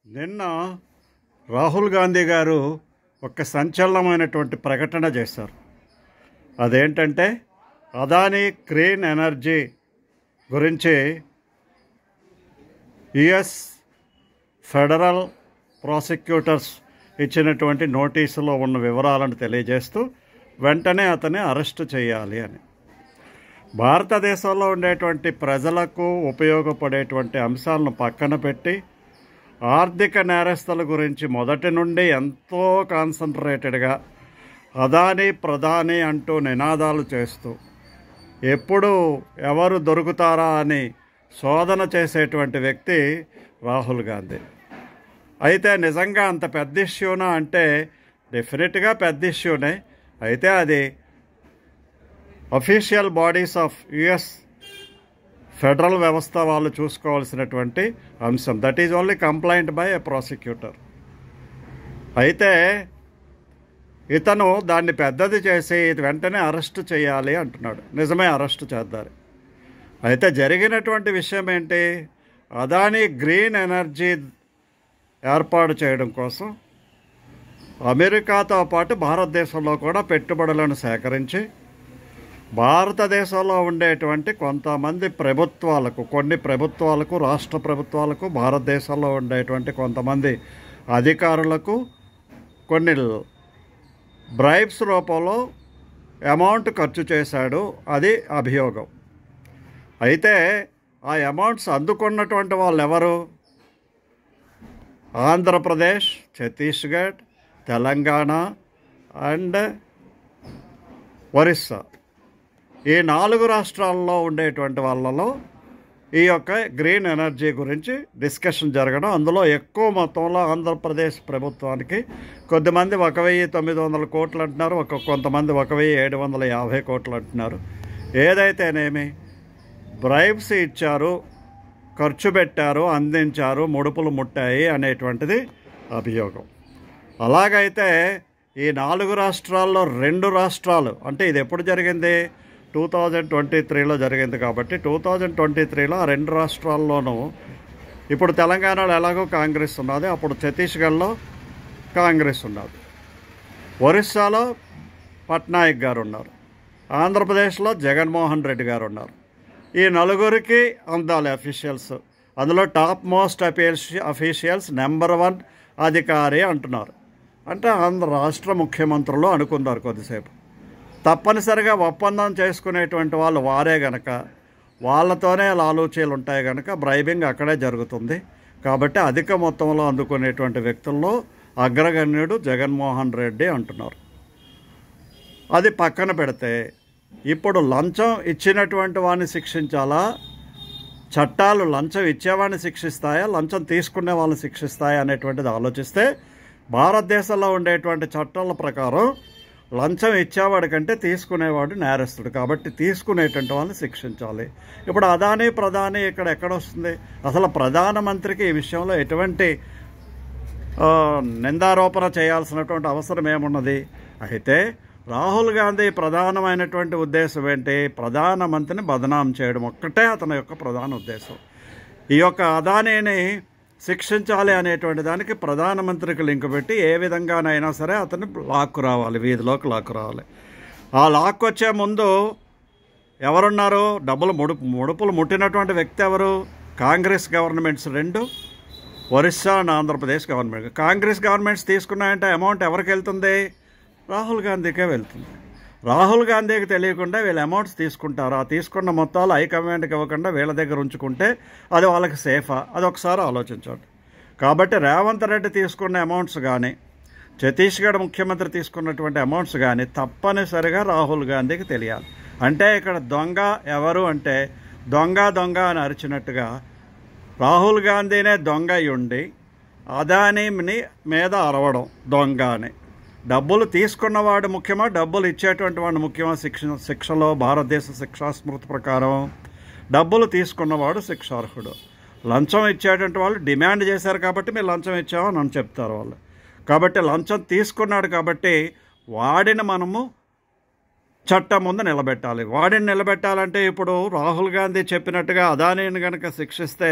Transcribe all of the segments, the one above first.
నిన్న రాహుల్ గాంధీ గారు ఒక సంచలనమైనటువంటి ప్రకటన చేశారు. అదేంటంటే అదానీ గ్రీన్ ఎనర్జీ గురించి యుఎస్ ఫెడరల్ ప్రాసిక్యూటర్స్ ఇచ్చినటువంటి నోటీసులో ఉన్న వివరాలను తెలియజేస్తూ వెంటనే అతన్ని అరెస్టు చేయాలి అని. భారతదేశంలో ఉండేటువంటి ప్రజలకు ఉపయోగపడేటువంటి అంశాలను పక్కన పెట్టి ఆర్థిక నేరస్తుల గురించి మొదటి నుండి ఎంతో కాన్సన్ట్రేటెడ్గా అదానీ ప్రధాని అంటూ నినాదాలు చేస్తూ ఎప్పుడు ఎవరు దొరుకుతారా అని శోధన చేసేటువంటి వ్యక్తి రాహుల్ గాంధీ. అయితే నిజంగా అంత పెద్ద ఇష్యూనా అంటే డెఫినెట్గా పెద్ద ఇష్యూనే. అయితే అది official bodies of US federal వ్యవస్థ వాళ్ళు చూసుకోవాల్సినటువంటి అంశం. That is only complaint by a prosecutor. అయితే ఇతను దాన్ని పెద్దది చేసి వెంటనే అరెస్టు చేయాలి అంటున్నాడు. నిజమే, అరెస్టు చేద్దారు. అయితే జరిగినటువంటి విషయం ఏంటి? అదానీ గ్రీన్ ఎనర్జీ ఏర్పాటు చేయడం కోసం అమెరికాతో పాటు భారతదేశంలో కూడా పెట్టుబడులను సేకరించి భారతదేశంలో ఉండేటువంటి కొంతమంది ప్రభుత్వాలకు, కొన్ని ప్రభుత్వాలకు, రాష్ట్ర ప్రభుత్వాలకు, భారతదేశంలో ఉండేటువంటి కొంతమంది అధికారులకు కొన్ని బ్రైబ్స్ రూపంలో అమౌంట్ ఖర్చు చేశాడు. అది అభియోగం. అయితే ఆ అమౌంట్స్ అందుకున్నటువంటి వాళ్ళు ఎవరు? ఆంధ్రప్రదేశ్, ఛత్తీస్గఢ్, తెలంగాణ అండ్ ఒరిస్సా, ఈ 4 రాష్ట్రాల్లో ఉండేటువంటి వాళ్ళలో ఈ యొక్క గ్రీన్ ఎనర్జీ గురించి డిస్కషన్ జరగడం. అందులో ఎక్కువ మొత్తంలో ఆంధ్రప్రదేశ్ ప్రభుత్వానికి కొద్దిమంది 1900 కోట్లు అంటున్నారు, కొంతమంది 1750 కోట్లు అంటున్నారు. ఏదైతేనేమి బ్రైబ్స్ ఇచ్చారు, ఖర్చు పెట్టారు, అందించారు, ముడుపులు ముట్టాయి అనేటువంటిది అభియోగం. అలాగైతే ఈ 4 రాష్ట్రాల్లో 2 రాష్ట్రాలు, అంటే ఇది ఎప్పుడు జరిగింది? 2023లో జరిగింది. కాబట్టి 2023లో ఆ 2 రాష్ట్రాల్లోనూ, ఇప్పుడు తెలంగాణలో ఎలాగో కాంగ్రెస్ ఉన్నది, అప్పుడు ఛత్తీస్గఢ్లో కాంగ్రెస్ ఉన్నది, ఒరిస్సాలో పట్నాయక్ గారు ఉన్నారు, ఆంధ్రప్రదేశ్లో జగన్మోహన్ రెడ్డి గారు ఉన్నారు. ఈ 4కి అందాలి అఫీషియల్స్. అందులో టాప్ మోస్ట్ అఫీషియల్స్ నెంబర్ 1 అధికారి అంటున్నారు. అంటే ఆంధ్ర రాష్ట్ర ముఖ్యమంత్రులు అనుకున్నారు కొద్దిసేపు. తప్పనిసరిగా ఒప్పందం చేసుకునేటువంటి వాళ్ళు వారే గనక, వాళ్ళతోనే లాలూచీలు ఉంటాయి కనుక బ్రైబింగ్ అక్కడే జరుగుతుంది. కాబట్టి అధిక మొత్తంలో అందుకునేటువంటి వ్యక్తుల్లో అగ్రగణ్యుడు జగన్మోహన్ రెడ్డి అంటున్నారు. అది పక్కన పెడితే ఇప్పుడు లంచం ఇచ్చినటువంటి వాడిని శిక్షించాలా, చట్టాలు లంచం ఇచ్చేవాడిని శిక్షిస్తాయా, లంచం తీసుకునే వాళ్ళని శిక్షిస్తాయా అనేటువంటిది ఆలోచిస్తే భారతదేశంలో ఉండేటువంటి చట్టాల ప్రకారం లంచం ఇచ్చేవాడి కంటే తీసుకునేవాడు నేరస్తుడు. కాబట్టి తీసుకునేటువంటి వాళ్ళని శిక్షించాలి. ఇప్పుడు అదానీ ప్రధాని ఇక్కడ ఎక్కడొస్తుంది? అసలు ప్రధానమంత్రికి ఈ విషయంలో ఎటువంటి నిందారోపణ చేయాల్సినటువంటి అవసరం ఏమున్నది? అయితే రాహుల్ గాంధీ ప్రధానమైనటువంటి ఉద్దేశం ఏంటి? ప్రధానమంత్రిని బదనాం చేయడం ఒక్కటే అతని యొక్క ప్రధాన ఉద్దేశం. ఈ యొక్క అదానీని శిక్షించాలి అనేటువంటి దానికి ప్రధానమంత్రికి లింక్ పెట్టి ఏ విధంగానైనా సరే అతన్ని లాక్కు రావాలి, వీధిలోకి లాక్కు రావాలి. ఆ లాక్కు వచ్చే ముందు ఎవరున్నారు? ముడుపులు ముట్టినటువంటి వ్యక్తి ఎవరు? Congress governments 2, Orissa and Andhra Pradesh government. Congress governments తీసుకున్నాయంటే అమౌంట్ ఎవరికి వెళ్తుంది? రాహుల్ గాంధీకే వెళ్తుంది. రాహుల్ గాంధీకి తెలియకుండా వీళ్ళు అమౌంట్స్ తీసుకుంటారు. ఆ తీసుకున్న మొత్తాలు హైకమాండ్కి ఇవ్వకుండా వీళ్ళ దగ్గర ఉంచుకుంటే అది వాళ్ళకి సేఫా? అది ఒకసారి ఆలోచించండి. కాబట్టి రేవంత్ రెడ్డి తీసుకున్న అమౌంట్స్ కానీ, ఛత్తీస్గఢ్ ముఖ్యమంత్రి తీసుకున్నటువంటి అమౌంట్స్ కానీ తప్పనిసరిగా రాహుల్ గాంధీకి తెలియాలి. అంటే ఇక్కడ దొంగ ఎవరు అంటే దొంగ అని అరిచినట్టుగా రాహుల్ గాంధీనే దొంగ అయ్యుండి అదానీ మీద అరవడం దొంగ అని. డబ్బులు తీసుకున్నవాడు ముఖ్యమా, డబ్బులు ఇచ్చేటువంటి వాడు ముఖ్యమా? శిక్షలో భారతదేశ శిక్షా స్మృతి ప్రకారం డబ్బులు తీసుకున్నవాడు శిక్షార్హుడు. లంచం ఇచ్చేటువంటి వాళ్ళు డిమాండ్ చేశారు కాబట్టి మీరు లంచం ఇచ్చామని అని చెప్తారు వాళ్ళు. కాబట్టి లంచం తీసుకున్నాడు కాబట్టి వాడిని మనము చట్టం ముందు నిలబెట్టాలి. వాడిని నిలబెట్టాలంటే ఇప్పుడు రాహుల్ గాంధీ చెప్పినట్టుగా అదానీని కనుక శిక్షిస్తే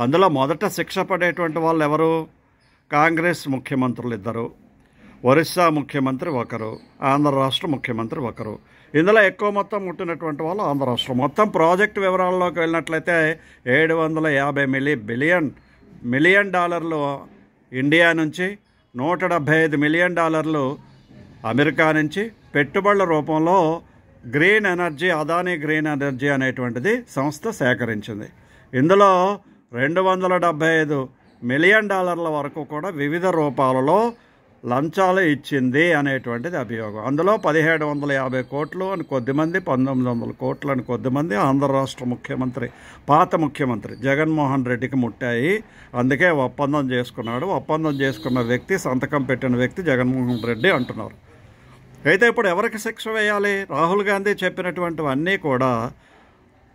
అందులో మొదట శిక్ష పడేటువంటి వాళ్ళు ఎవరు? కాంగ్రెస్ ముఖ్యమంత్రులు ఇద్దరు, ఒరిస్సా ముఖ్యమంత్రి ఒకరు, ఆంధ్ర రాష్ట్ర ముఖ్యమంత్రి ఒకరు. ఇందులో ఎక్కువ మొత్తం ముట్టినటువంటి వాళ్ళు ఆంధ్ర రాష్ట్రం. మొత్తం ప్రాజెక్టు వివరాల్లోకి వెళ్ళినట్లయితే 750 మిలియన్ డాలర్లు ఇండియా నుంచి, 175 మిలియన్ డాలర్లు అమెరికా నుంచి పెట్టుబడుల రూపంలో green energy, Adani green energy అనేటువంటిది సంస్థ సేకరించింది. ఇందులో 275 మిలియన్ డాలర్ల వరకు కూడా వివిధ రూపాలలో లంచాలు ఇచ్చింది అనేటువంటిది అభియోగం. అందులో 1750 కోట్లు అని కొద్దిమంది, 1900 కోట్లు అని కొద్దిమంది ఆంధ్ర రాష్ట్ర ముఖ్యమంత్రి, పాత ముఖ్యమంత్రి జగన్మోహన్ రెడ్డికి ముట్టాయి. అందుకే ఒప్పందం చేసుకున్నాడు. ఒప్పందం చేసుకున్న వ్యక్తి, సంతకం పెట్టిన వ్యక్తి జగన్మోహన్ రెడ్డి అంటున్నారు. అయితే ఇప్పుడు ఎవరికి శిక్ష వేయాలి? రాహుల్ గాంధీ చెప్పినటువంటివన్నీ కూడా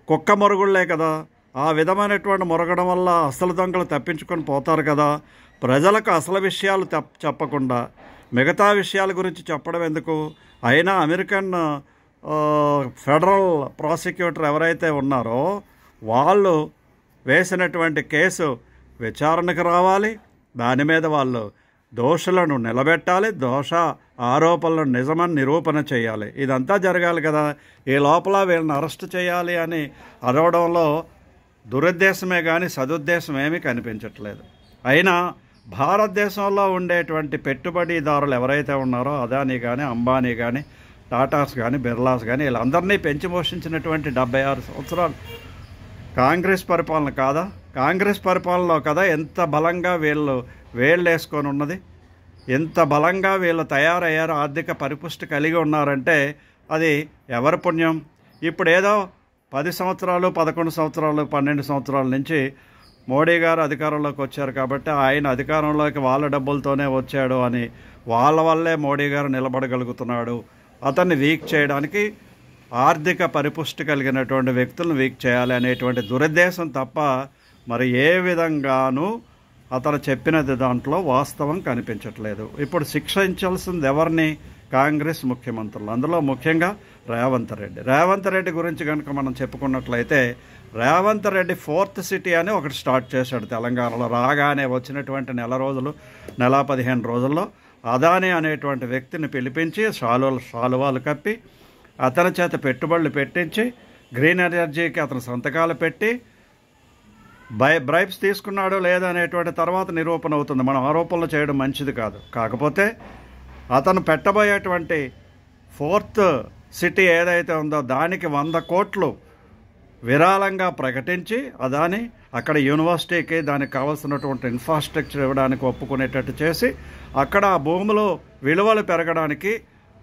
కుక్క మరుగుళ్లే కదా. ఆ విధమైనటువంటి మురగడం వల్ల అసలు దొంగలు తప్పించుకొని పోతారు కదా. ప్రజలకు అసలు విషయాలు చెప్పకుండా మిగతా విషయాల గురించి చెప్పడం ఎందుకు? అయినా అమెరికన్ ఫెడరల్ ప్రాసిక్యూటర్ ఎవరైతే ఉన్నారో వాళ్ళు వేసినటువంటి కేసు విచారణకు రావాలి. దాని మీద వాళ్ళు దోషులను నిలబెట్టాలి, దోష ఆరోపణలను నిజమని నిరూపణ చేయాలి. ఇదంతా జరగాలి కదా. ఈ లోపల వీళ్ళని అరెస్ట్ చేయాలి అని అరవడంలో దురుద్దేశమే కానీ సదుద్దేశం ఏమీ కనిపించట్లేదు. అయినా భారతదేశంలో ఉండేటువంటి పెట్టుబడిదారులు ఎవరైతే ఉన్నారో, అదానీ కానీ, అంబానీ కానీ, టాటాస్ కానీ, బిర్లాస్ కానీ, వీళ్ళందరినీ పెంచి పోషించినటువంటి 76 సంవత్సరాలు కాంగ్రెస్ పరిపాలన కాదా? కాంగ్రెస్ పరిపాలనలో కదా ఎంత బలంగా వీళ్ళు వేళ్ళేసుకొని ఉన్నది, ఎంత బలంగా వీళ్ళు తయారయ్యారు, ఆర్థిక పరిపుష్టి కలిగి ఉన్నారంటే అది ఎవరి పుణ్యం? ఇప్పుడు ఏదో 10 సంవత్సరాలు, 11 సంవత్సరాలు, 12 సంవత్సరాల నుంచి మోడీ గారు అధికారంలోకి వచ్చారు కాబట్టి ఆయన అధికారంలోకి వాళ్ళ డబ్బులతోనే వచ్చాడు అని, వాళ్ళ వల్లే మోడీ గారు నిలబడగలుగుతున్నాడు, అతన్ని వీక్ చేయడానికి ఆర్థిక పరిపుష్టి కలిగినటువంటి వ్యక్తులను వీక్ చేయాలి అనేటువంటి దురుద్దేశం తప్ప మరి ఏ విధంగానూ అతను చెప్పినది దాంట్లో వాస్తవం కనిపించట్లేదు. ఇప్పుడు శిక్షించాల్సింది ఎవరిని? కాంగ్రెస్ ముఖ్యమంత్రులు. అందులో ముఖ్యంగా రేవంత్ రెడ్డి గురించి కనుక మనం చెప్పుకున్నట్లయితే, రేవంత్ రెడ్డి 4th సిటీ అని ఒకటి స్టార్ట్ చేశాడు తెలంగాణలో. రాగానే వచ్చినటువంటి నెల 15 రోజుల్లో అదానీ అనేటువంటి వ్యక్తిని పిలిపించి శాలువాలు కప్పి అతని చేత పెట్టుబడులు పెట్టించి గ్రీన్ ఎనర్జీకి అతను సంతకాలు పెట్టి బ్రైబ్స్ తీసుకున్నాడు లేదనేటువంటి తర్వాత నిరూపణ అవుతుంది. మనం ఆరోపణలు చేయడం మంచిది కాదు. కాకపోతే అతను పెట్టబోయేటువంటి 4th సిటీ ఏదైతే ఉందో దానికి 100 కోట్లు విరాళంగా ప్రకటించి అదాని అక్కడ యూనివర్సిటీకి దానికి కావాల్సినటువంటి ఇన్ఫ్రాస్ట్రక్చర్ ఇవ్వడానికి ఒప్పుకునేటట్టు చేసి అక్కడ ఆ భూములు విలువలు పెరగడానికి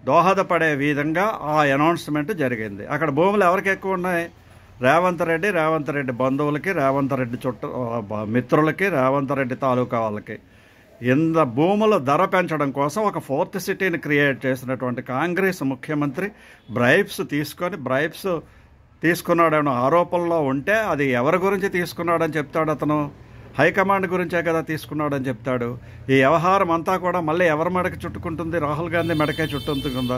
దోహదపడే విధంగా ఆ అనౌన్స్మెంట్ జరిగింది. అక్కడ భూములు ఎవరికి ఎక్కువ ఉన్నాయి? రేవంత్ రెడ్డి బంధువులకి, రేవంత్ రెడ్డి మిత్రులకి, రేవంత్ రెడ్డి తాలూకా వాళ్ళకి. ఇంత భూముల ధర పెంచడం కోసం ఒక 4th సిటీని క్రియేట్ చేసినటువంటి కాంగ్రెస్ ముఖ్యమంత్రి బ్రైబ్స్ తీసుకున్నాడని ఆరోపణలో ఉంటే అది ఎవరి గురించి తీసుకున్నాడని చెప్తాడు? అతను హైకమాండ్ గురించే కదా తీసుకున్నాడని చెప్తాడు. ఈ వ్యవహారం అంతా కూడా మళ్ళీ ఎవరి మెడకి చుట్టుకుంటుంది? రాహుల్ గాంధీ మెడకే చుట్టుకుంటుందా?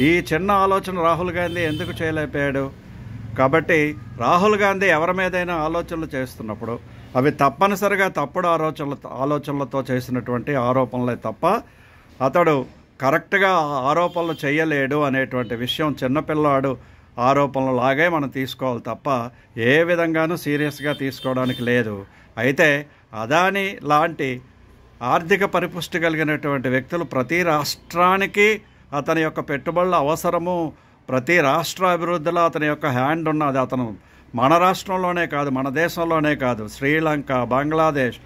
ఈ చిన్న ఆలోచన రాహుల్ గాంధీ ఎందుకు చేయలేకపోయాడు? కాబట్టి రాహుల్ గాంధీ ఎవరి మీదైనా ఆలోచనలు చేస్తున్నప్పుడు అవి తప్పనిసరిగా తప్పుడు ఆలోచనలతో చేసినటువంటి ఆరోపణలే తప్ప అతడు కరెక్ట్గా ఆరోపణలు చేయలేడు అనేటువంటి విషయం చిన్నపిల్లాడు ఆరోపణలు లాగే మనం తీసుకోవాలి తప్ప ఏ విధంగానూ సీరియస్గా తీసుకోవడానికి లేదు. అయితే అదానీ లాంటి ఆర్థిక పరిపుష్టి కలిగినటువంటి వ్యక్తులు ప్రతి రాష్ట్రానికి అతని యొక్క పెట్టుబడుల అవసరము, ప్రతి రాష్ట్ర అభివృద్ధిలో అతని యొక్క హ్యాండ్ ఉన్నది. అతను మన రాష్ట్రంలోనే కాదు, మన దేశంలోనే కాదు, శ్రీలంక, బంగ్లాదేశ్,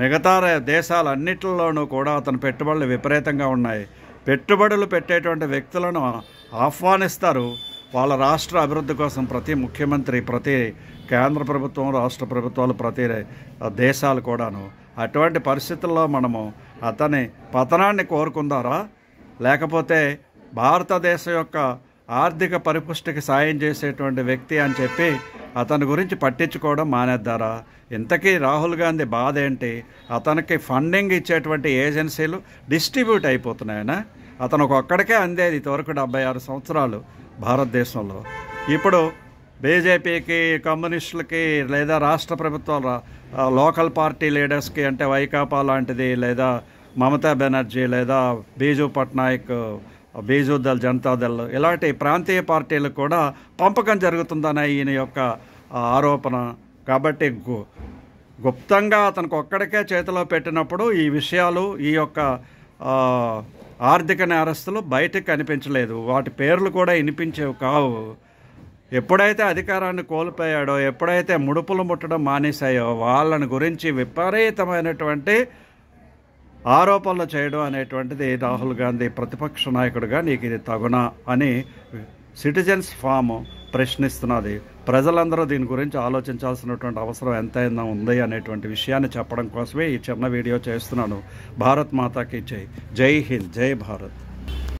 మిగతా దేశాలన్నిటిలోనూ కూడా అతని పెట్టుబడులు విపరీతంగా ఉన్నాయి. పెట్టుబడులు పెట్టేటువంటి వ్యక్తులను ఆహ్వానిస్తారు వాళ్ళ రాష్ట్ర అభివృద్ధి కోసం. ప్రతి ముఖ్యమంత్రి, ప్రతి కేంద్ర ప్రభుత్వం, రాష్ట్ర ప్రభుత్వాలు, ప్రతి దేశాలు కూడాను. అటువంటి పరిస్థితుల్లో మనము అతని పతనాన్ని కోరుకుందారా, లేకపోతే భారతదేశం యొక్క ఆర్థిక పరిపుష్టికి సాయం చేసేటువంటి వ్యక్తి అని చెప్పి అతని గురించి పట్టించుకోవడం మానేద్దారా? ఇంతకీ రాహుల్ గాంధీ బాధ ఏంటి? అతనికి ఫండింగ్ ఇచ్చేటువంటి ఏజెన్సీలు డిస్ట్రిబ్యూట్ అయిపోతున్నాయనా? అతను ఒక్కడికే అందేది ఇంతవరకు 76 సంవత్సరాలు భారతదేశంలో. ఇప్పుడు బీజేపీకి, కమ్యూనిస్టులకి, లేదా రాష్ట్ర ప్రభుత్వాల లోకల్ పార్టీ లీడర్స్కి అంటే వైకాపా లాంటిది, లేదా మమతా బెనర్జీ, లేదా బీజూ పట్నాయక్, బీజూ దళ్, జనతాదళ్ ఇలాంటి ప్రాంతీయ పార్టీలకు కూడా పంపకం జరుగుతుందన్న ఈయన యొక్క ఆరోపణ. కాబట్టి గుప్తంగా అతనికి ఒక్కడికే చేతిలో పెట్టినప్పుడు ఈ విషయాలు, ఈ యొక్క ఆర్థిక నేరస్తులు బయటకు కనిపించలేదు, వాటి పేర్లు కూడా వినిపించేవి కావు. ఎప్పుడైతే అధికారాన్ని కోల్పోయాడో, ఎప్పుడైతే ముడుపులు ముట్టడం మానేశాయో వాళ్ళని గురించి విపరీతమైనటువంటి ఆరోపణలు చేయడం అనేటువంటిది రాహుల్ గాంధీ ప్రతిపక్ష నాయకుడిగా నీకు ఇది తగునా అని సిటిజన్స్ ఫామ్ ప్రశ్నిస్తున్నది. ప్రజలందరూ దీని గురించి ఆలోచించాల్సినటువంటి అవసరం ఎంతైనా ఉంది అనేటువంటి విషయాన్ని చెప్పడం కోసమే ఈ చిన్న వీడియో చేస్తున్నాను. భారత్ మాతాకి జై. జై హింద్, జై భారత్.